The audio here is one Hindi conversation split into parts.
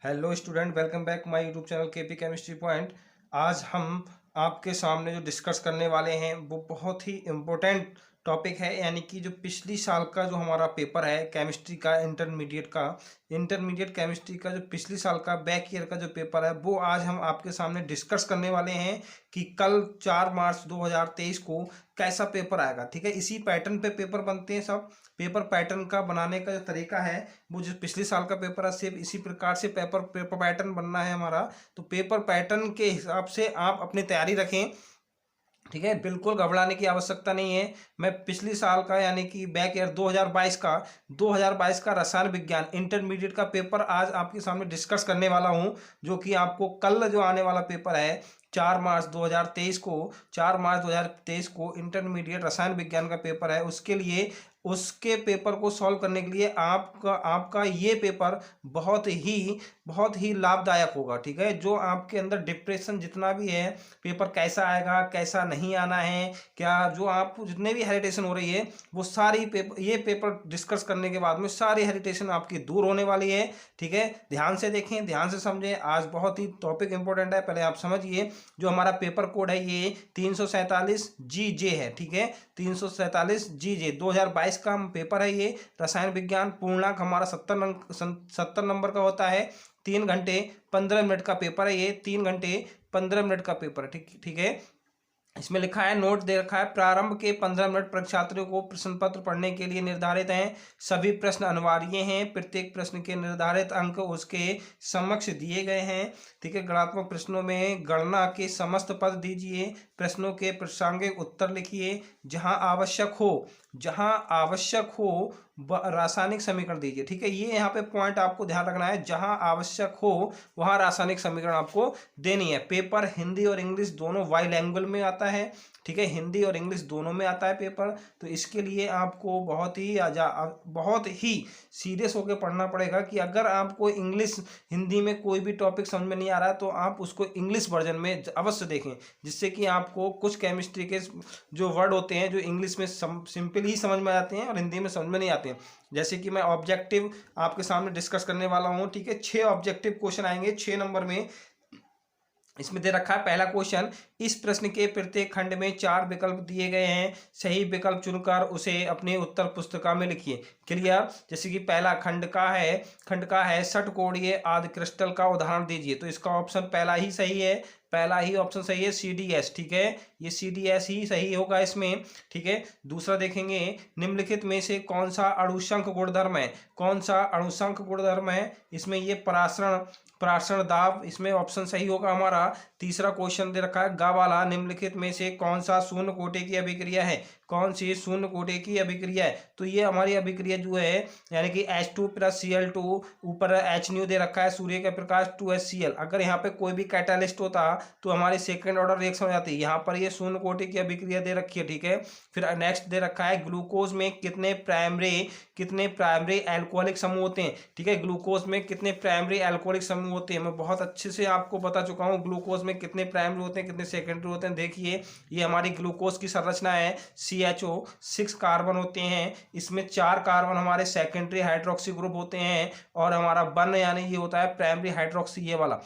Hello student, welcome back my YouTube channel KP chemistry point. आज हम आपके सामने जो डिस्कस करने वाले हैं वो बहुत ही इम्पोर्टेंट टॉपिक है, यानी कि जो पिछली साल का जो हमारा पेपर है केमिस्ट्री का इंटरमीडिएट केमिस्ट्री का जो पिछली साल का बैक ईयर का जो पेपर है वो आज हम आपके सामने डिस्कस करने वाले हैं कि कल 4 मार्च 2023 को कैसा पेपर आएगा। ठीक है, इसी पैटर्न पे पेपर बनते हैं सब। पेपर पैटर्न का बनाने का जो तरीका है वो जो पिछले साल का पेपर है सेम इसी प्रकार से पेपर पैटर्न बनना है हमारा। तो पेपर पैटर्न के हिसाब से आप अपनी तैयारी रखें। ठीक है, बिल्कुल घबराने की आवश्यकता नहीं है। मैं पिछली साल का यानी कि बैक ईयर 2022 का रसायन विज्ञान इंटरमीडिएट का पेपर आज आपके सामने डिस्कस करने वाला हूं, जो कि आपको कल जो आने वाला पेपर है 4 मार्च 2023 को इंटरमीडिएट रसायन विज्ञान का पेपर है। उसके पेपर को सॉल्व करने के लिए आपका ये पेपर बहुत ही लाभदायक होगा। ठीक है, जो आपके अंदर डिप्रेशन जितना भी है, पेपर कैसा आएगा कैसा नहीं आना है, क्या जो आपको जितने भी हेरिटेशन हो रही है वो सारी ये पेपर डिस्कस करने के बाद में सारी हेरिटेशन आपकी दूर होने वाली है। ठीक है, ध्यान से देखें, ध्यान से समझें। आज बहुत ही टॉपिक इंपॉर्टेंट है, पहले आप समझिए। जो हमारा पेपर कोड है ये 347 GJ है। ठीक है, 347 GJ 2022 का पेपर है ये रसायन विज्ञान। पूर्णांक हमारा 70 नंबर का होता है। 3 घंटे 15 मिनट का पेपर है ये, 3 घंटे 15 मिनट का पेपर है। ठीक है, इसमें लिखा है, नोट दे रखा है, प्रारंभ के 15 मिनट परीक्षार्थियों को प्रश्न पत्र पढ़ने के लिए निर्धारित हैं। सभी प्रश्न अनिवार्य हैं। प्रत्येक प्रश्न के निर्धारित अंक उसके समक्ष दिए गए हैं। ठीक है, गणनात्मक प्रश्नों में गणना के समस्त पद दीजिए। प्रश्नों के प्रासंगिक उत्तर लिखिए। जहां आवश्यक हो रासायनिक समीकरण दीजिए। ठीक है, ये यहाँ पे पॉइंट आपको ध्यान रखना है, जहां आवश्यक हो वहां रासायनिक समीकरण आपको देनी है। पेपर हिंदी और इंग्लिश दोनों बाइलैंग्वेज में आता है। ठीक है, हिंदी और इंग्लिश दोनों में आता है पेपर। तो इसके लिए आपको बहुत ही सीरियस होकर पढ़ना पड़ेगा कि अगर आपको इंग्लिश हिंदी में कोई भी टॉपिक समझ में नहीं आ रहा है तो आप उसको इंग्लिश वर्जन में अवश्य देखें, जिससे कि आपको कुछ केमिस्ट्री के जो वर्ड होते हैं जो इंग्लिश में सिंपल ही समझ में आते हैं और हिंदी में समझ में नहीं आते हैं। जैसे कि मैं ऑब्जेक्टिव आपके सामने डिस्कस करने वाला हूं। ठीक है, 6 ऑब्जेक्टिव क्वेश्चन आएंगे 6 नंबर में। इसमें दे रखा है पहला क्वेश्चन, इस प्रश्न के प्रत्येक खंड में 4 विकल्प दिए गए हैं। सही विकल्प चुनकर उसे अपनी उत्तर पुस्तिका में लिखिए। क्लियर। जैसे कि पहला खंड का है षटकोणीय आधि क्रिस्टल का उदाहरण दीजिए। तो इसका ऑप्शन पहला ही ऑप्शन सही है, CDS। ठीक है, ये CDS ही सही होगा इसमें। ठीक है, दूसरा देखेंगे, निम्नलिखित में से कौन सा अणुशंख गुणधर्म है। इसमें ये परासरण दाब, इसमें ऑप्शन सही होगा हमारा। तीसरा क्वेश्चन दे रखा है, गा वाला निम्नलिखित में से कौन सा शून्य कोटि की अभिक्रिया है। तो ये हमारी अभिक्रिया जो है यानी कि H2 + Cl2, ऊपर H न्यू दे रखा है, सूर्य का प्रकाश 2HCl। अगर यहाँ पे कोई भी कैटालिस्ट होता तो हमारी सेकंड ऑर्डर रिएक्शन हो जाती है। यहाँ पर ये शून्य कोटि की अभिक्रिया दे रखी है। ठीक है, फिर नेक्स्ट दे रखा है, ग्लूकोज में कितने प्राइमरी एल्कोहलिक समूह होते हैं। ठीक है, ग्लूकोज में कितने प्राइमरी एल्कोहलिक समूह होते हैं, मैं बहुत अच्छे से आपको बता चुका हूँ ग्लूकोज में कितने प्राइमरी होते हैं कितने सेकेंडरी होते हैं। देखिए, ये हमारी ग्लूकोज की संरचना है, CHO 6 कार्बन होते हैं। इसमें 4 कार्बन हमारे सेकेंडरी हाइड्रोक्सी ग्रुप होते हैं और हमारा वन यानी ये होता है प्राइमरी हाइड्रोक्सी, ये वाला।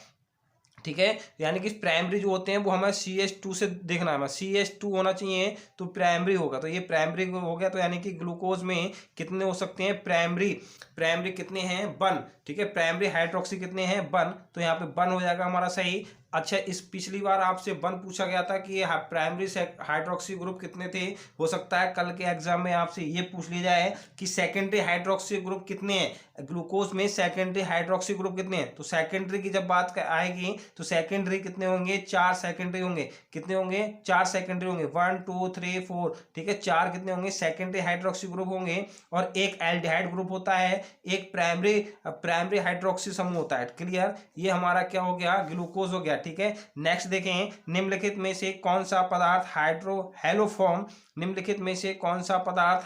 ठीक है, यानी कि प्राइमरी जो होते हैं वो हमें CH2 से देखना है, CH2 होना चाहिए तो प्राइमरी होगा। तो ये प्राइमरी हो गया। तो यानी कि ग्लूकोज में कितने हो सकते हैं, प्राइमरी कितने हैं, 1। ठीक है, प्राइमरी हाइड्रोक्सी कितने हैं, 1। तो यहाँ पे 1 हो जाएगा हमारा सही। अच्छा, इस पिछली बार आपसे 1 पूछा गया था कि प्राइमरी हाइड्रोक्सी ग्रुप कितने थे। हो सकता है कल के एग्जाम में आपसे ये पूछ लिया जाए कि सेकेंडरी हाइड्रोक्सी ग्रुप कितने हैं, ग्लूकोज में सेकेंडरी हाइड्रोक्सी ग्रुप कितने हैं। तो सेकेंडरी की जब बात आएगी तो सेकेंडरी कितने होंगे, 4 सेकेंडरी होंगे। कितने होंगे, 4 सेकेंडरी होंगे, 1 2 3 4। ठीक है, 4 कितने होंगे, सेकेंडरी हाइड्रोक्सी ग्रुप होंगे। और एक एल्डिहाइड ग्रुप होता है, एक प्राइमरी हाइड्रोक्सी समूह होता है। क्लियर, ये हमारा क्या हो गया, ग्लूकोज हो गया। ठीक है, नेक्स्ट देखें, निम्नलिखित में से कौन सा पदार्थ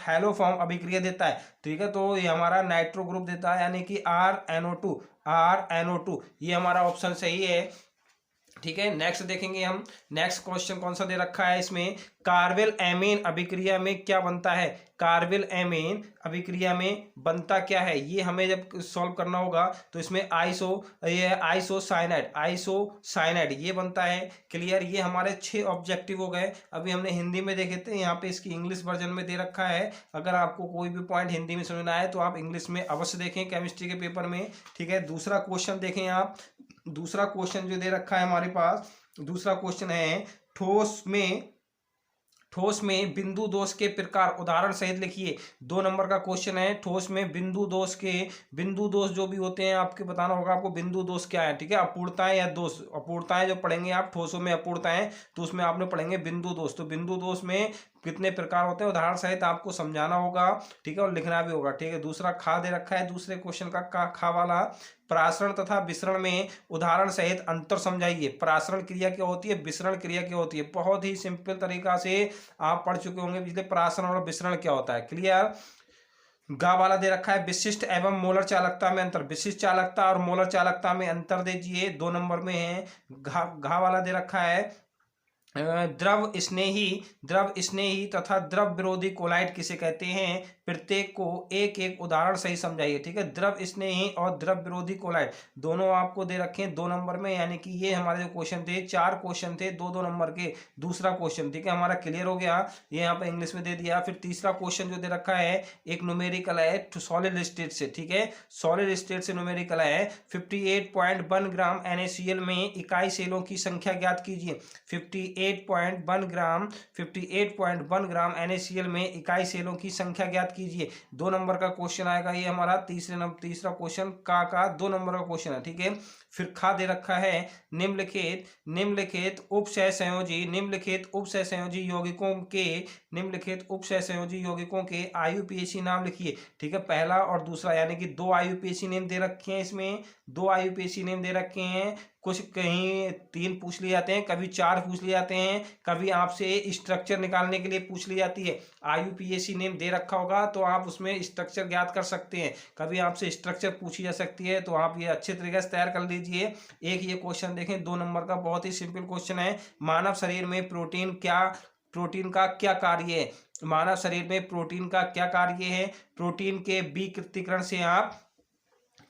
हैलोफॉर्म अभिक्रिया देता है। ठीक है, तो ये हमारा नाइट्रो ग्रुप देता है यानी कि RNO2, ये हमारा ऑप्शन सही है। ठीक है, नेक्स्ट देखेंगे हम। नेक्स्ट क्वेश्चन कौन सा दे रखा है इसमें, कार्बेल एमीन अभिक्रिया में क्या बनता है, कार्बेल एमीन अभिक्रिया में बनता क्या है, ये हमें जब सॉल्व करना होगा तो इसमें आइसोसाइनाइड ये बनता है। क्लियर, ये हमारे 6 ऑब्जेक्टिव हो गए। अभी हमने हिंदी में देखे थे, यहाँ पे इसकी इंग्लिश वर्जन में दे रखा है। अगर आपको कोई भी पॉइंट हिंदी में समझना है तो आप इंग्लिश में अवश्य देखें केमिस्ट्री के पेपर में। ठीक है, दूसरा क्वेश्चन देखें आप। दूसरा क्वेश्चन जो दे रखा है हमारे पास, दूसरा क्वेश्चन है ठोस में बिंदु दोष के प्रकार उदाहरण सहित लिखिए। 2 नंबर का क्वेश्चन है। ठोस में बिंदु दोष जो भी होते हैं आपके बताना होगा आपको बिंदु दोष क्या है। ठीक है, अपूर्णताएं या दोष, अपूर्णताएं जो पढ़ेंगे आप ठोसों में अपूर्णताएं, तो उसमें आपने पढ़ेंगे बिंदु दोष। तो बिंदु दोष में कितने प्रकार होते हैं उदाहरण सहित आपको समझाना होगा। ठीक है, और लिखना भी होगा। ठीक है, दूसरा खा दे रखा है दूसरे क्वेश्चन का खा वाला, प्रासरण तथा विसरण में उदाहरण सहित अंतर समझाइए। प्रासरण क्रिया क्या होती है, विसरण क्रिया क्या होती है, बहुत ही सिंपल तरीका से आप पढ़ चुके होंगे पिछले प्रासरण और विसरण क्या होता है। क्लियर, गा वाला दे रखा है विशिष्ट एवं मोलर चालकता में अंतर, विशिष्ट चालकता और मोलर चालकता में अंतर दीजिए। 2 नंबर में है। घा वाला दे रखा है द्रव स्नेही तथा द्रव विरोधी कोलाइड किसे कहते हैं, प्रत्येक को एक एक उदाहरण सही समझाइए। ठीक है, द्रव स्नेही और द्रव विरोधी कोलाइड दोनों आपको दे रखे हैं 2 नंबर में, यानी कि ये हमारे जो क्वेश्चन थे 4 क्वेश्चन थे 2-2 नंबर के। दूसरा क्वेश्चन ठीक है हमारा क्लियर हो गया, ये यहाँ पे इंग्लिश में दे दिया। फिर तीसरा क्वेश्चन जो दे रखा है एक न्यूमेरिकल है सॉलिड स्टेट से। ठीक है, सॉलिड स्टेट से न्यूमेरिकल है 58.1 ग्राम NaCl में इकाई सेलों की संख्या ज्ञात कीजिए। 58.1 ग्राम NaCl में इकाई सेलों की संख्या ज्ञात कीजिए। 2 नंबर का क्वेश्चन आएगा ये हमारा। तीसरा क्वेश्चन का 2 नंबर का क्वेश्चन है। ठीक है, फिर खा दे रखा है निम्नलिखित उपसहसंयोजी यौगिकों के IUPAC नाम लिखिए। ठीक है, पहला और दूसरा यानी कि 2 IUPAC नेम दे रखे हैं, इसमें 2 IUPAC नेम दे रखे हैं। कुछ कहीं 3 पूछ लिए जाते हैं, कभी 4 पूछ लिए जाते हैं, कभी आपसे स्ट्रक्चर निकालने के लिए पूछ ली जाती है। IUPAC नेम दे रखा होगा तो आप उसमें स्ट्रक्चर ज्ञात कर सकते हैं, कभी आपसे स्ट्रक्चर पूछी जा सकती है, तो आप ये अच्छे तरीके से तैयार कर लीजिए। एक ये क्वेश्चन देखें 2 नंबर का, बहुत ही सिंपल क्वेश्चन है। मानव शरीर में प्रोटीन का क्या कार्य है, मानव शरीर में प्रोटीन का क्या कार्य है, प्रोटीन के विकृतीकरण से आप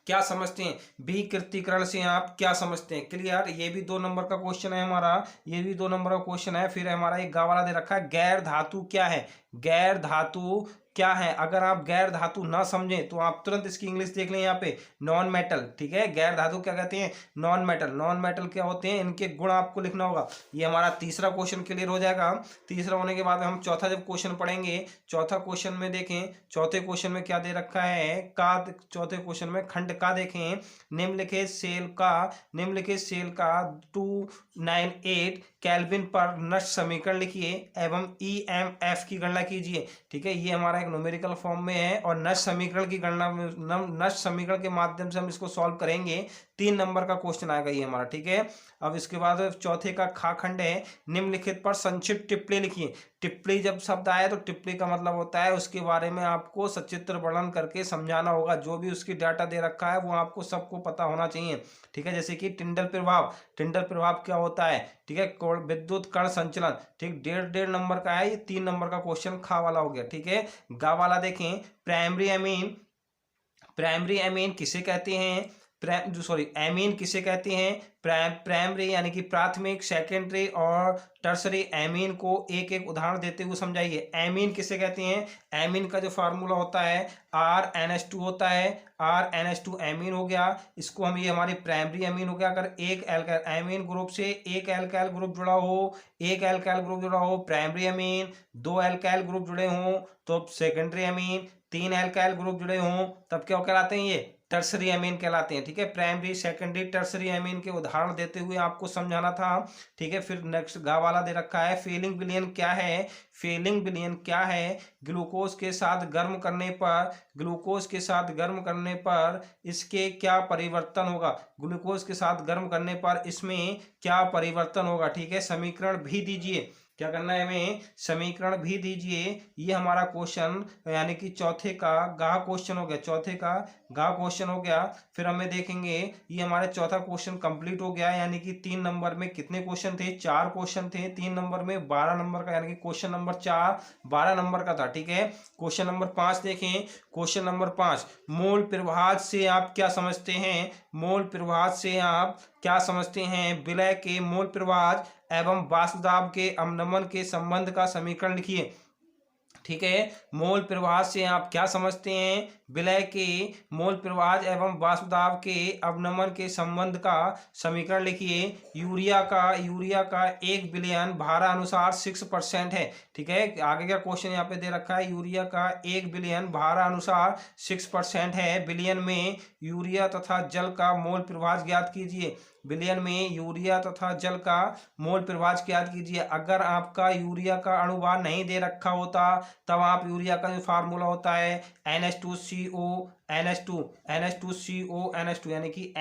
क्या समझते हैं, विकृतीकरण से आप क्या समझते हैं। क्लियर, ये भी 2 नंबर का क्वेश्चन है हमारा, ये भी 2 नंबर का क्वेश्चन है। फिर हमारा एक गा वाला दे रखा है गैर धातु क्या है, गैर धातु क्या है। अगर आप गैर धातु ना समझें तो आप तुरंत इसकी इंग्लिश देख लें यहाँ पे, नॉन मेटल। ठीक है, गैर धातु क्या कहते हैं, नॉन मेटल। नॉन मेटल क्या होते हैं, इनके गुण आपको लिखना होगा। ये हमारा तीसरा क्वेश्चन क्लियर हो जाएगा। तीसरा होने के बाद हम चौथा जब क्वेश्चन पढ़ेंगे, चौथा क्वेश्चन में देखें, चौथे क्वेश्चन में क्या दे रखा है का, चौथे क्वेश्चन में खंड का देखें। निम्नलिखित सेल का 298 केल्विन पर नष्ट समीकरण लिखिए एवं EMF की गणना कीजिए। ठीक है, ये हमारा एक न्यूमेरिकल फॉर्म में है और नष्ट समीकरण के माध्यम से हम इसको सॉल्व करेंगे। 3 नंबर का क्वेश्चन आएगा ये हमारा। ठीक है, अब इसके बाद चौथे का खा खंड है निम्नलिखित पर संक्षिप्त टिप्पणी लिखिए। टिप्पणी जब शब्द आए तो टिप्पणी का मतलब होता है उसके बारे में आपको सचित्र वर्णन करके समझाना होगा। जो भी उसकी डाटा दे रखा है वो आपको सबको पता होना चाहिए। ठीक है, जैसे कि टिंडल प्रभाव क्या होता है। ठीक है, विद्युत कण संचलन। ठीक, 1.5 नंबर का है, ये 3 नंबर का क्वेश्चन खा वाला हो गया। ठीक है, गा वाला देखें प्राइमरी एमीन किसे कहते हैं, एमीन किसे कहते हैं। प्राइमरी यानी कि प्राथमिक, सेकेंडरी और टर्सरी एमीन को एक एक उदाहरण देते हुए समझाइए। एमीन किसे कहते हैं, एमीन का जो फार्मूला होता है RNH2 होता है, RNH2 एमीन हो गया। इसको हम, ये हमारी प्राइमरी एमीन हो गया। अगर एक एल्काइल एमीन ग्रुप से एक एल्काइल ग्रुप जुड़ा हो प्राइमरी एमीन, 2 एल्काइल ग्रुप जुड़े हों तो सेकेंडरी एमीन, 3 एल्काइल ग्रुप जुड़े हों तब क्या कहलाते हैं, ये टर्सरी एमीन कहलाते हैं। ठीक है, प्राइमरी, सेकेंडरी, टर्सरी एमीन के उदाहरण देते हुए आपको समझाना था। ठीक है, फिर नेक्स्ट गा वाला दे रखा है फेलिंग विलयन क्या है। ग्लूकोज के साथ गर्म करने पर इसके क्या परिवर्तन होगा, ग्लूकोज के साथ गर्म करने पर इसमें क्या परिवर्तन होगा। ठीक है, समीकरण भी दीजिए। क्या करना है हमें, समीकरण भी दीजिए। ये हमारा क्वेश्चन यानी कि चौथे का गा क्वेश्चन हो गया, चौथे का गा क्वेश्चन हो गया। फिर हमें देखेंगे ये हमारे चौथा क्वेश्चन कंप्लीट हो गया, यानी कि 3 नंबर में कितने क्वेश्चन थे, 4 क्वेश्चन थे। 3 नंबर में 12 नंबर का, यानी कि क्वेश्चन नंबर 4 12 नंबर का था। ठीक है, क्वेश्चन नंबर 5 देखें। क्वेश्चन नंबर 5, मोल प्रवाह से आप क्या समझते हैं, मोल प्रवाह से आप क्या समझते हैं, विलय के मोल प्रवाह एवं वाष्प दाब के अवनमन के संबंध का समीकरण लिखिए। ठीक है, मोल प्रवाह से आप क्या समझते हैं, विलय के मोल प्रवाह एवं वाष्प दाब के अवनमन के संबंध का समीकरण लिखिए। यूरिया का 1 बिलियन भारानुसार 6% है। ठीक है, आगे का क्वेश्चन यहाँ पे दे रखा है, यूरिया का 1 बिलियन भारानुसार 6% है। बिलियन में यूरिया तथा जल का मोल प्रवाह ज्ञात कीजिए। विलयन में यूरिया तथा जल का मोल प्रवाह ज्ञात कीजिए। अगर आपका यूरिया का अणुभार नहीं दे रखा होता तब आप यूरिया का जो फार्मूला होता है NH2CO NH2CO यानी कि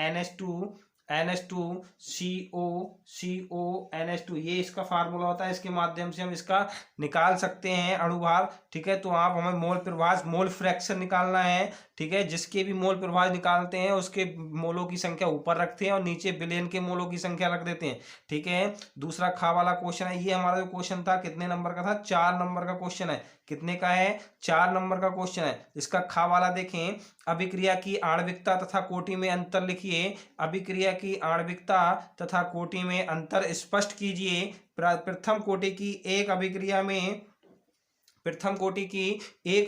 NH2CO ये इसका फार्मूला होता है। इसके माध्यम से हम इसका निकाल सकते हैं अणुभार। ठीक है, तो आप हमें मोल प्रवाह मोल फ्रैक्शन निकालना है। ठीक है, जिसके भी मोल प्रवाह निकालते हैं उसके मोलों की संख्या ऊपर रखते हैं और नीचे बिलियन के मोलों की संख्या रख देते हैं। ठीक है, दूसरा खा वाला क्वेश्चन है। ये हमारा जो क्वेश्चन था कितने नंबर का था, 4 नंबर का क्वेश्चन है। कितने का है, 4 नंबर का क्वेश्चन है। इसका खा वाला देखें, अभिक्रिया की आणविकता तथा कोटि में अंतर लिखिए। अभिक्रिया की आणविकता तथा कोटि में अंतर स्पष्ट कीजिए। प्रथम कोटि की एक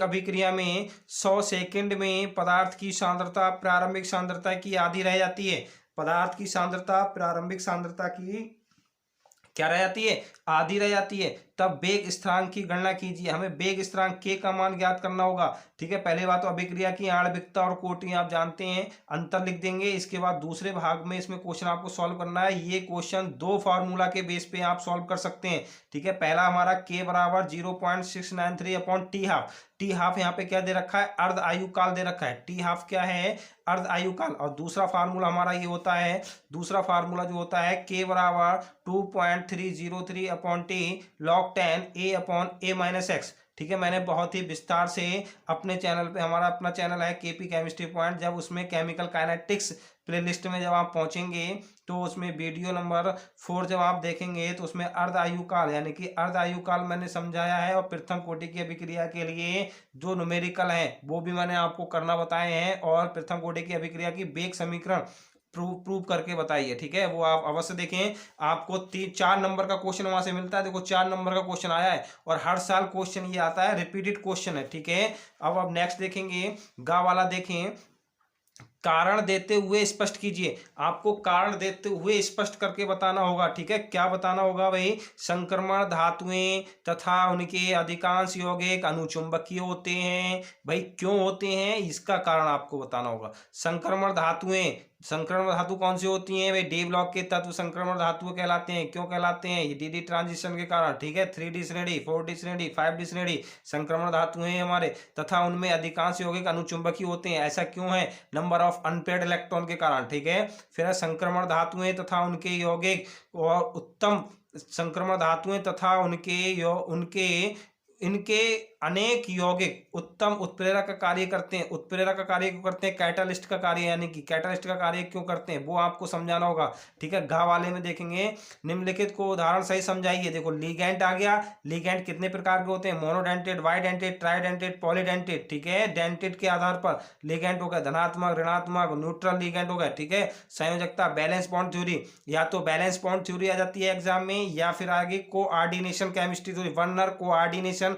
अभिक्रिया में 100 सेकंड में पदार्थ की सांद्रता प्रारंभिक सांद्रता की आधी रह जाती है। पदार्थ की सांद्रता प्रारंभिक सांद्रता की क्या रह जाती है, आधी रह जाती है। तब वेग स्थिरांक की गणना कीजिए। हमें वेग स्थिरांक के का मान ज्ञात करना होगा। ठीक है, पहले बात तो अभिक्रिया की आणविकता और कोटि आप जानते हैं, अंतर लिख देंगे। इसके बाद दूसरे भाग में इसमें क्वेश्चन आपको सॉल्व करना है। ये क्वेश्चन 2 फार्मूला के बेस पे आप सॉल्व कर सकते हैं। ठीक है, पहला हमारा के बराबर 0.693 upon T half. T half यहाँ पे क्या दे रखा है, अर्ध आयु काल दे रखा है। टी हाफ क्या है, अर्ध आयु काल। और दूसरा फार्मूला हमारा ये होता है, दूसरा फार्मूला जो होता है के बराबर 2.303 upon T log 10 a upon a minus x. ठीक है, मैंने बहुत ही विस्तार से अपने चैनल पे, हमारा अपना चैनल है केपी केमिस्ट्री पॉइंट, जब उसमें केमिकल काइनेटिक्स प्लेलिस्ट में जब आप पहुंचेंगे तो उसमें वीडियो नंबर 4 जब आप देखेंगे तो उसमें अर्ध आयु काल यानी कि अर्ध आयु काल मैंने समझाया है। और प्रथम कोटि की अभिक्रिया के लिए जो न्यूमेरिकल है वो भी मैंने आपको करना बताए हैं। और प्रथम कोटि की अभिक्रिया की वेग समीकरण प्रूव करके बताइए। ठीक है, वो आप अवश्य देखें। आपको 4 नंबर का क्वेश्चन वहां से मिलता है। देखो 4 नंबर का क्वेश्चन आया है और हर साल क्वेश्चन ये आता है, रिपीटेड क्वेश्चन है। ठीक है, अब नेक्स्ट देखेंगे, गा वाला देखें। कारण देते हुए स्पष्ट कीजिए। आपको कारण देते हुए स्पष्ट करके बताना होगा। ठीक है, क्या बताना होगा भाई, संक्रमण धातुएं तथा उनके अधिकांश यौगिक अनुचुंबकीय होते हैं। भाई क्यों होते हैं, इसका कारण आपको बताना होगा। संक्रमण धातु कौन सी होती हैं भाई, डी ब्लॉक के तत्व संक्रमण धातु कहलाते हैं। क्यों कहलाते हैं, ये डी ट्रांजिशन के कारण। ठीक है, 3D श्रेणी, 4D श्रेणी, 5D श्रेणी संक्रमण धातु हैं हमारे, तथा उनमें अधिकांश यौगिक अनुचुंबकीय होते हैं। ऐसा क्यों है, नंबर ऑफ अनपेयर्ड इलेक्ट्रॉन के कारण। ठीक है, फिर संक्रमण धातुएं तथा उनके यौगिक और उत्तम संक्रमण धातुएं तथा उनके इनके अनेक यौगिक उत्तम उत्प्रेरक का कार्य करते हैं। उत्प्रेरक का कार्य क्यों करते हैं, कैटालिस्ट का कार्य, यानी कि कैटालिस्ट का कार्य क्यों करते हैं वो आपको समझाना होगा। ठीक है, घा वाले में देखेंगे, निम्नलिखित को उदाहरण सही समझाइए। देखो लिगैंड आ गया। लिगैंड कितने प्रकार के होते हैं, मोनोडेंटेड, बाइडेंटेड, ट्राइडेंटेड, पॉलीडेंटेड। ठीक है, डेंटेड के आधार पर लिगैंड हो गया धनात्मक, ऋणात्मक, न्यूट्रल लिगैंड हो गया। ठीक है, संयोजकता, बैलेंस बॉन्ड थ्योरी, या तो बैलेंस बॉन्ड थ्योरी आ जाती है एग्जाम में, या फिर आगे coordination chemistry theory, Werner coordination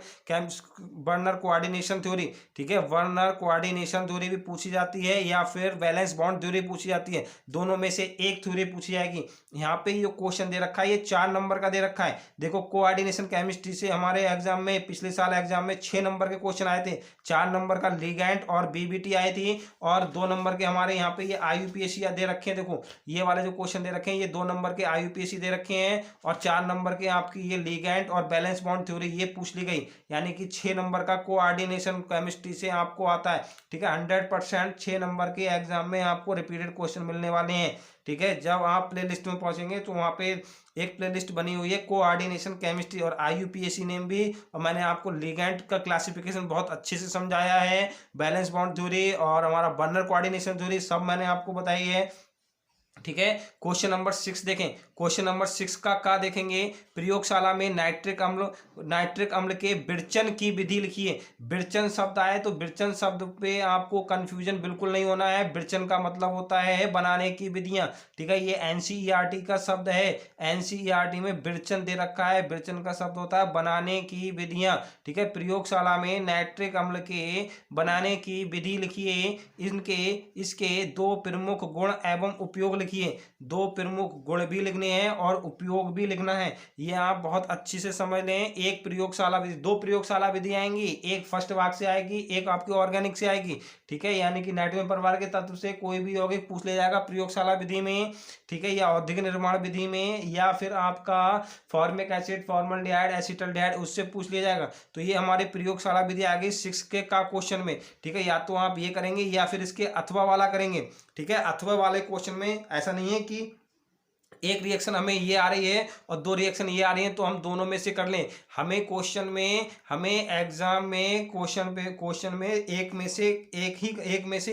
theory. ठीक है, वर्नर कोऑर्डिनेशन थ्योरी भी पूछी जाती है, या फिर बैलेंस बॉन्ड थ्योरी पूछी जाती है। दोनों में से एक थ्योरी पूछी जाएगी। यहाँ पे ये क्वेश्चन दे रखा है, ये 4 नंबर का दे रखा है। देखो कोऑर्डिनेशन केमिस्ट्री से हमारे एग्जाम में, पिछले साल एग्जाम में 6 नंबर के क्वेश्चन आए थे। 4 नंबर का लिगैंड और बीबीटी आई थी, और 2 नंबर के हमारे यहाँ पे ये IUPAC दे रखे हैं। देखो ये वाले जो क्वेश्चन दे रखे हैं, ये 2 नंबर के IUPAC दे रखे हैं, और 4 नंबर के आपकी ये लिगैंड और बैलेंस बॉन्ड थ्योरी ये पूछ ली गई। यानी कि 6 नंबर का कोऑर्डिनेशन केमिस्ट्री से आपको आता है। ठीक है, 100% 6 नंबर के एग्जाम में आपको रिपीटेड क्वेश्चन मिलने वाले हैं। ठीक है, जब आप प्ले लिस्ट में पहुंचेंगे तो वहाँ पे एक प्ले लिस्ट बनी हुई है कोऑर्डिनेशन केमिस्ट्री और IUPAC नेम भी, और मैंने आपको लिगेंड का क्लासिफिकेशन बहुत अच्छे से समझाया है, बैलेंस बॉन्ड थ्योरी और हमारा बर्नर कोऑर्डिनेशन थ्योरी सब मैंने आपको बताई है। ठीक है, क्वेश्चन नंबर 6 देखें। क्वेश्चन नंबर 6 का देखेंगे, प्रयोगशाला में नाइट्रिक अम्ल के विरचन की विधि लिखिए। विरचन शब्द आए तो विरचन शब्द पे आपको कंफ्यूजन बिल्कुल नहीं होना है। विरचन का मतलब होता है बनाने की विधियां। ठीक है, ये NCERT का शब्द है। NCERT में विरचन दे रखा है, विरचन का शब्द होता है बनाने की विधियां। ठीक है, प्रयोगशाला में नाइट्रिक अम्ल के बनाने की विधि लिखिए। इसके 2 प्रमुख गुण एवं उपयोग लिखिए। 2 प्रमुख गुण भी लिखने हैं और उपयोग भी लिखना है, ये आप बहुत अच्छी से समझ लें। एक प्रयोगशाला विधि, 2 प्रयोगशाला विधि आएंगी, एक फर्स्ट भाग से आएगी, एक आपकी ऑर्गेनिक से आएगी। ठीक है, यानी कि नाइट्रोजन परिवार के तत्व से कोई भी यौगिक पूछ लिया जाएगा प्रयोगशाला विधि में। ठीक है, या औद्योगिक निर्माण विधि में, या फिर आपका फॉर्मिक एसिड, फॉर्मल्डिहाइड, एसिटल्डिहाइड, उससे पूछ लिया जाएगा। तो ये हमारी प्रयोगशाला विधि आ गई 6 के का क्वेश्चन में। ठीक है, या तो आप ये करेंगे या फिर इसके अथवा वाला करेंगे। ठीक है, अथवा वाले क्वेश्चन में ऐसा नहीं है कि एक रिएक्शन हमें ये आ रही है और 2 रिएक्शन ये आ रही हैं तो हम दोनों में से कर लें। हमें एग्जाम में क्वेश्चन में एक में से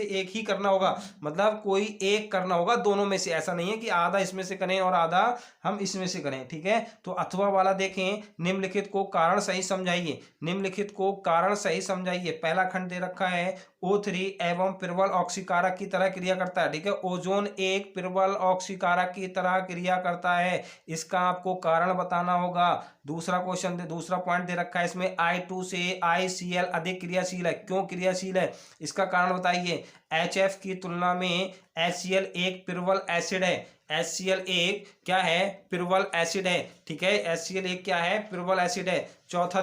एक ही करना होगा, मतलब कोई एक करना होगा दोनों में से। ऐसा नहीं है कि आधा इसमें से करें और आधा हम इसमें से करें। ठीक है, तो अथवा वाला देखें, निम्नलिखित को कारण सही समझाइए। निम्नलिखित को कारण सही समझाइए। पहला खंड दे रखा है, O3 एवं प्रबल ऑक्सीकारक की तरह क्रिया करता है। ठीक है, ओजोन एक प्रबल ऑक्सीकारक की तरह क्रिया करता है, इसका आपको कारण बताना होगा। दूसरा पॉइंट दे रखा है इसमें, I2 से ICl अधिक क्रियाशील है। क्यों क्रियाशील है, इसका कारण बताइए। HF की तुलना में HCl एक प्रबल एसिड है। HCl एक क्या है, प्रबल एसिड है। ठीक है, HCl एक क्या है, प्रबल एसिड है। चौथा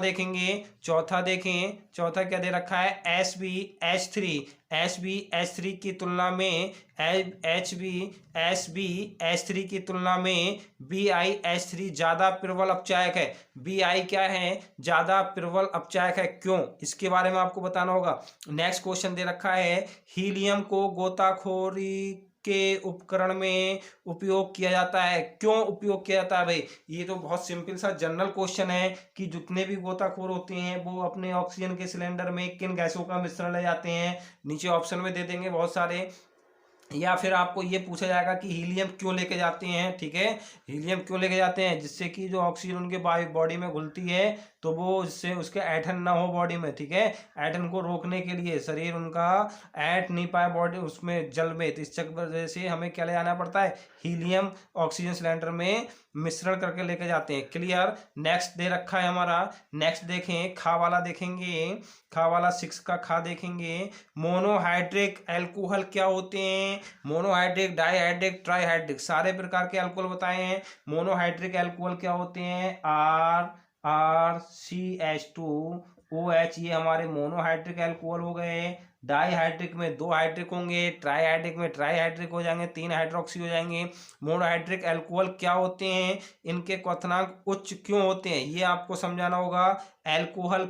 क्या दे रखा है, HbH3 की तुलना में HbH3 की तुलना में BiH3 ज्यादा प्रबल अपचायक है। Bi क्या है, ज्यादा प्रबल अपचायक है। क्यों, इसके बारे में आपको बताना होगा। नेक्स्ट क्वेश्चन दे रखा है, हीलियम को गोताखोरी के उपकरण में उपयोग किया जाता है। क्यों उपयोग किया जाता है भाई, ये तो बहुत सिंपल सा जनरल क्वेश्चन है कि जितने भी गोताखोर होते हैं वो अपने ऑक्सीजन के सिलेंडर में किन गैसों का मिश्रण ले जाते हैं, नीचे ऑप्शन में दे देंगे बहुत सारे। या फिर आपको ये पूछा जाएगा कि हीलियम क्यों लेके जाते हैं। ठीक है, हीलियम क्यों लेके जाते हैं, जिससे कि जो ऑक्सीजन उनके बॉडी में घुलती है तो वो जिससे उसके ऐंठन ना हो बॉडी में। ठीक है, ऐंठन को रोकने के लिए शरीर उनका ऐंठ नहीं पाए बॉडी उसमें जल में, तो इस वजह से हमें क्या ले जाना पड़ता है, हीलियम ऑक्सीजन सिलेंडर में मिश्रण करके लेके जाते हैं। क्लियर। नेक्स्ट दे रखा है हमारा, नेक्स्ट देखें, खा वाला देखेंगे। खा वाला 6 का खा देखेंगे, मोनोहाइड्रिक एल्कोहल क्या होते हैं। मोनोहाइड्रिक, डाईहाइड्रिक, ट्राईहाइड्रिक, सारे प्रकार के अल्कोहल बताए हैं। मोनोहाइड्रिक एल्कोहल क्या होते हैं, RCH2OH, ये हमारे मोनोहाइड्रिक एल्कोहल हो गए। डाईहाइड्रिक में 2 हाइड्रिक होंगे, ट्राईहाइड्रिक में ट्राईहाइड्रिक हो जाएंगे, 3 हाइड्रोक्सी हो जाएंगे। मोनोहाइड्रिक एल्कोहल क्या होते हैं, इनके क्वथनांक उच्च क्यों होते हैं, ये आपको समझाना होगा। एल्कोहल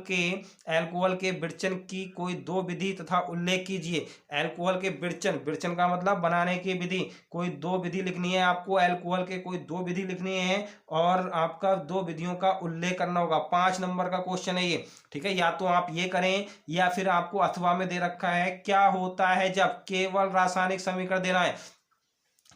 के विरचन की कोई 2 विधि तथा उल्लेख कीजिए। एल्कोहल के विरचन का मतलब बनाने की विधि, कोई 2 विधि लिखनी है आपको। एल्कोहल के कोई 2 विधि लिखनी है और आपका 2 विधियों का उल्लेख करना होगा। 5 नंबर का क्वेश्चन है ये। ठीक है, या तो आप ये करें या फिर आपको अथवा में दे रखा है, क्या होता है जब, केवल रासायनिक समीकरण देना है।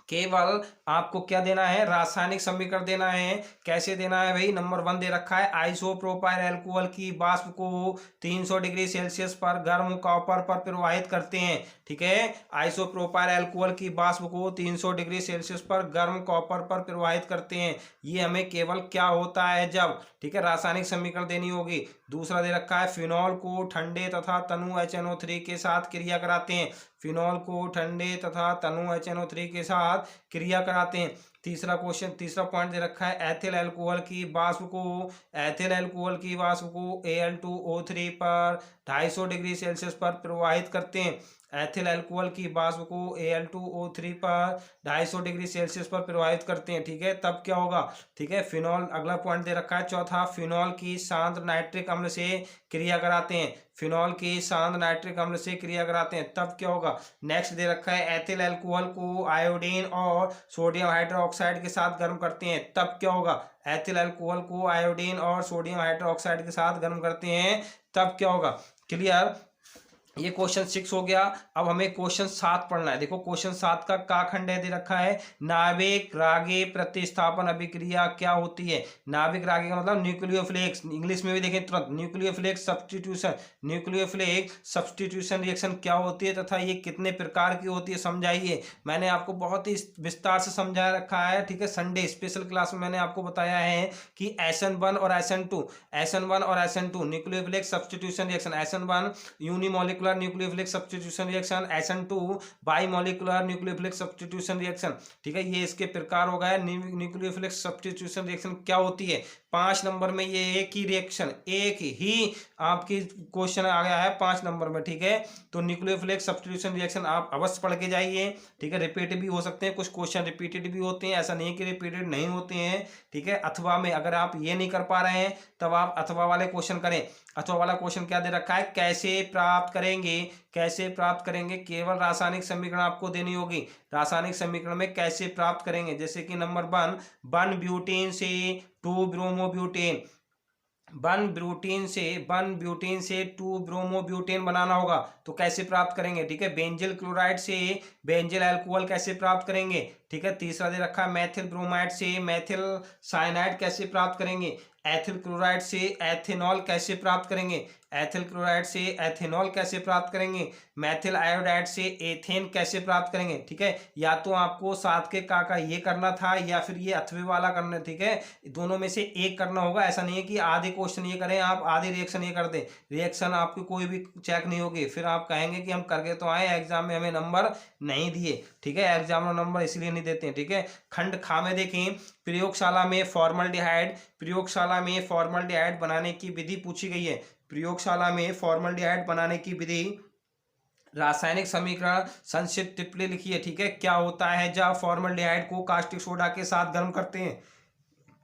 केवल आपको क्या देना है, रासायनिक समीकरण देना है। कैसे देना है भाई, नंबर 1 दे रखा है, आइसोप्रोपाइल अल्कोहल की वाष्प को 300 डिग्री सेल्सियस पर गर्म कॉपर पर प्रवाहित करते हैं। ठीक है, आइसोप्रोपाइल अल्कोहल की वाष्प को 300 डिग्री सेल्सियस पर गर्म कॉपर पर प्रवाहित करते हैं। ये हमें केवल क्या होता है जब। ठीक है, रासायनिक समीकरण देनी होगी। दूसरा दे रखा है, फिनॉल को ठंडे तथा तनु HNO3 के साथ क्रिया कराते हैं। फिनॉल को ठंडे तथा तनु HNO3 के साथ क्रिया कराते हैं। तीसरा पॉइंट दे रखा है, एथिल अल्कोहल की वाष्प को Al2O3 पर 250 डिग्री सेल्सियस पर प्रवाहित करते हैं। एथिल अल्कोहल की वाष्प को Al2O3 पर 250 डिग्री सेल्सियस पर प्रभावित करते हैं, ठीक है, तब क्या होगा, ठीक है। फिनॉल, अगला पॉइंट दे रखा है चौथा, फिनॉल की शांत नाइट्रिक अम्ल से क्रिया कराते हैं, फिनॉल की शांत नाइट्रिक अम्ल से क्रिया कराते हैं, तब क्या होगा। नेक्स्ट दे रखा है एथिल अल्कोहल को आयोडीन और सोडियम हाइड्रोक्साइड के साथ गर्म करते हैं, तब क्या होगा। एथिल अल्कोहल को आयोडीन और सोडियम हाइड्रोक्साइड के साथ गर्म करते हैं, तब क्या होगा। क्लियर, ये क्वेश्चन 6 हो गया। अब हमें क्वेश्चन 7 पढ़ना है। देखो क्वेश्चन 7 का खंड है दे रखा है, नाभिक रागे प्रतिस्थापन अभिक्रिया क्या होती है। नाभिक रागे का मतलब न्यूक्लियोफिलिक, इंग्लिश में भी देखें तुरंत, nucleophilic substitution, nucleophilic substitution reaction क्या होती है तथा ये कितने प्रकार की होती है समझाइए। मैंने आपको बहुत ही विस्तार से समझा रखा है, ठीक है। संडे स्पेशल क्लास में मैंने आपको बताया है कि SN1 और SN2 और SN2 nucleophilic substitution reaction, SN1 unimolecular nucleophilic substitution reaction, SN2 bimolecular nucleophilic substitution reaction, ठीक है। ये इसके प्रकार हो गए। न्यूक्लियोफिलिक सब्स्टिट्यूशन रिएक्शन क्या होती है, 5 नंबर में ये एक ही रिएक्शन, एक ही आपकी क्वेश्चन आ गया है 5 नंबर में, ठीक है। तो न्यूक्लियोफिलिक सब्स्टिट्यूशन रिएक्शन आप अवश्य पढ़ के जाइए, ठीक है। रिपीट भी हो सकते हैं, कुछ क्वेश्चन रिपीटेड भी होते हैं, ऐसा नहीं कि रिपीटेड नहीं होते हैं, ठीक है। अथवा में अगर आप ये नहीं कर पा रहे हैं तब आप अथवा वाले क्वेश्चन करें। अथवा वाला क्वेश्चन क्या दे रखा है, कैसे प्राप्त करेंगे, कैसे प्राप्त करेंगे, केवल रासायनिक समीकरण आपको देनी होगी। रासायनिक समीकरण में कैसे प्राप्त करेंगे, जैसे कि नंबर 1 ब्यूटेन से 2 ब्रोमोब्यूटेन, 1 ब्यूटेन से 2 ब्रोमोब्यूटेन बनाना होगा, तो कैसे प्राप्त करेंगे, ठीक है। बेंजिल क्लोराइड से बेंजिल अल्कोहल कैसे प्राप्त करेंगे, ठीक है। तीसरा दे रखा है मेथिल ब्रोमाइड से मेथिल साइनाइड कैसे प्राप्त करेंगे, एथिल क्लोराइड से एथेनॉल कैसे प्राप्त करेंगे, एथिल क्लोराइड से एथेनॉल कैसे प्राप्त करेंगे, मेथिल आयोडाइड से एथेन कैसे प्राप्त करेंगे, ठीक है। या तो आपको 7 के का ये करना था या फिर ये अथवे वाला करना, ठीक है। दोनों में से एक करना होगा, ऐसा नहीं है कि आधे क्वेश्चन ये करें आप, आधे रिएक्शन ये कर दें, रिएक्शन आपकी कोई भी चेक नहीं होगी, फिर आप कहेंगे कि हम करके तो आए, एग्जाम में हमें नंबर नहीं दिए, ठीक है। एग्जाम में नंबर इसलिए नहीं देते हैं, ठीक है। खंड खा में देखें, प्रयोगशाला में फॉर्मल्डिहाइड बनाने की विधि पूछी गई है। प्रयोगशाला में फॉर्मल्डिहाइड बनाने की विधि, रासायनिक समीकरण संक्षिप्त टिप्पणी लिखिए, ठीक है। क्या होता है जब फॉर्मल्डिहाइड को कास्टिक सोडा के साथ गर्म करते हैं,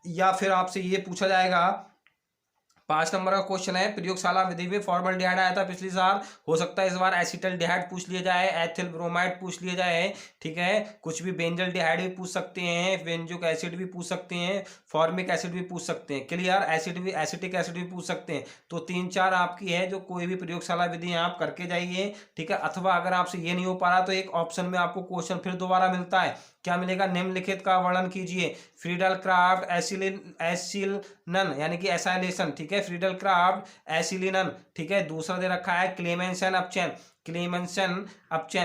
या फिर आपसे ये पूछा जाएगा 5 नंबर का क्वेश्चन है, प्रयोगशाला विधि में फॉर्मल्डिहाइड आया था पिछली साल, हो सकता है इस बार एसिटल्डिहाइड पूछ लिया जाए, एथिल ब्रोमाइड पूछ लिया जाए, ठीक है। कुछ भी बेंजल्डिहाइड भी पूछ सकते हैं, बेंजोइक एसिड भी पूछ सकते हैं, फॉर्मिक एसिड भी पूछ सकते हैं, क्लियर। एसिटिक एसिड भी पूछ सकते हैं। तो 3-4 आपकी है, जो कोई भी प्रयोगशाला विधि आप करके जाइए, ठीक है। अथवा अगर आपसे ये नहीं हो पा रहा तो एक ऑप्शन में आपको क्वेश्चन फिर दोबारा मिलता है, क्या मिलेगा, निम्नलिखित का वर्णन कीजिए। फ्रीडल क्राफ्ट एसिलिनन यानी कि एसाइलेशन, ठीक है। फ्रीडल क्राफ्ट एसिलिनन, ठीक है। दूसरा दे रखा है क्लेमेंसन अपचैन,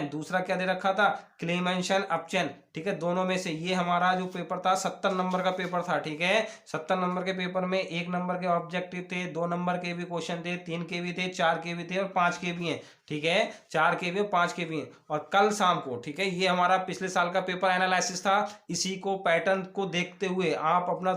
दूसरा क्या दे रखा था, क्लेमेंसन अपचैन, ठीक है। दोनों में से ये हमारा जो पेपर था 70 नंबर का पेपर था, ठीक है। 70 नंबर के पेपर में 1 नंबर के ऑब्जेक्टिव थे, 2 नंबर के भी क्वेश्चन थे, 3 के भी थे, 4 के भी थे और 5 के भी हैं, ठीक है। 4 के भी और 5 के भी हैं। और कल शाम को, ठीक है, ये हमारा पिछले साल का पेपर एनालिसिस था। इसी को पैटर्न को देखते हुए आप अपना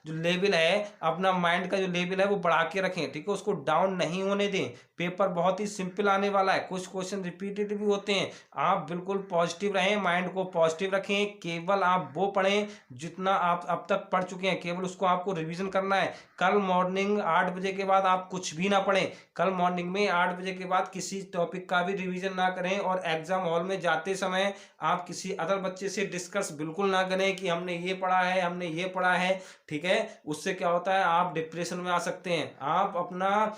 जो लेवल है, अपना माइंड का जो लेवल है वो बढ़ा के रखें, ठीक है। उसको डाउन नहीं होने दें। पेपर बहुत ही सिंपल आने वाला है, कुछ क्वेश्चन रिपीटेड भी होते हैं। आप बिल्कुल पॉजिटिव रहें, माइंड को पॉजिटिव रखें, केवल आप वो पढ़ें जितना आप अब तक पढ़ चुके हैं, केवल उसको आपको रिवीजन करना है। कल मॉर्निंग 8 बजे के बाद आप कुछ भी ना पढ़ें, कल मॉर्निंग में 8 बजे के बाद किसी टॉपिक का भी रिवीजन ना करें, और एग्जाम हॉल में जाते समय आप किसी अदर बच्चे से डिस्कस बिल्कुल ना करें कि हमने ये पढ़ा है, हमने ये पढ़ा है, ठीक है। उससे क्या होता है, आप डिप्रेशन में आ सकते हैं। आप अपना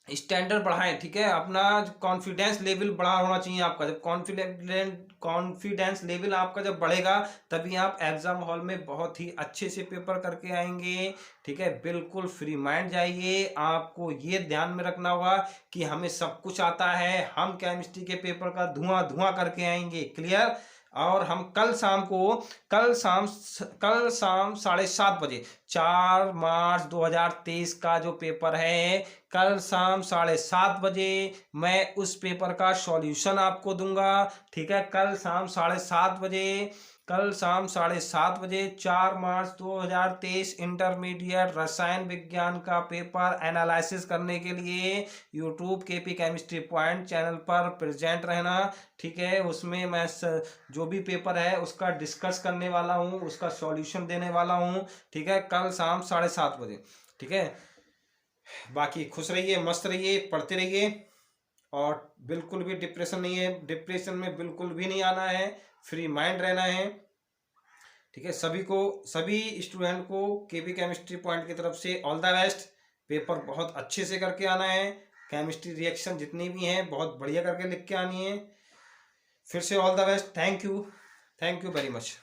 स्टैंडर्ड बढ़ाएं, ठीक है। अपना कॉन्फिडेंस लेवल बढ़ा होना चाहिए आपका। जब कॉन्फिडेंस लेवल आपका जब बढ़ेगा तभी आप एग्जाम हॉल में बहुत ही अच्छे से पेपर करके आएंगे, ठीक है। बिल्कुल फ्री माइंड जाइए। आपको ये ध्यान में रखना होगा कि हमें सब कुछ आता है, हम केमिस्ट्री के पेपर का धुआं करके आएंगे, क्लियर। और हम कल शाम 7:30 बजे 4 मार्च 2023 का जो पेपर है, कल शाम 7:30 बजे मैं उस पेपर का सॉल्यूशन आपको दूंगा। ठीक है, कल शाम 7:30 बजे 4 मार्च 2023 इंटरमीडिएट रसायन विज्ञान का पेपर एनालिसिस करने के लिए YouTube KP chemistry point channel पर प्रेजेंट रहना। ठीक है, उसमें मैं जो भी पेपर है उसका डिस्कस करने वाला हूँ, उसका सॉल्यूशन देने वाला हूँ। ठीक है, कल शाम 7:30 बजे। ठीक है, बाकी खुश रहिए, मस्त रहिए, पढ़ते रहिए और बिल्कुल भी डिप्रेशन नहीं है, डिप्रेशन में बिल्कुल भी नहीं आना है, फ्री माइंड रहना है। ठीक है, सभी स्टूडेंट को केपी केमिस्ट्री पॉइंट की तरफ से ऑल द बेस्ट। पेपर बहुत अच्छे से करके आना है, केमिस्ट्री रिएक्शन जितनी भी हैं बहुत बढ़िया करके लिख के आनी है। फिर से all the best. Thank you very much.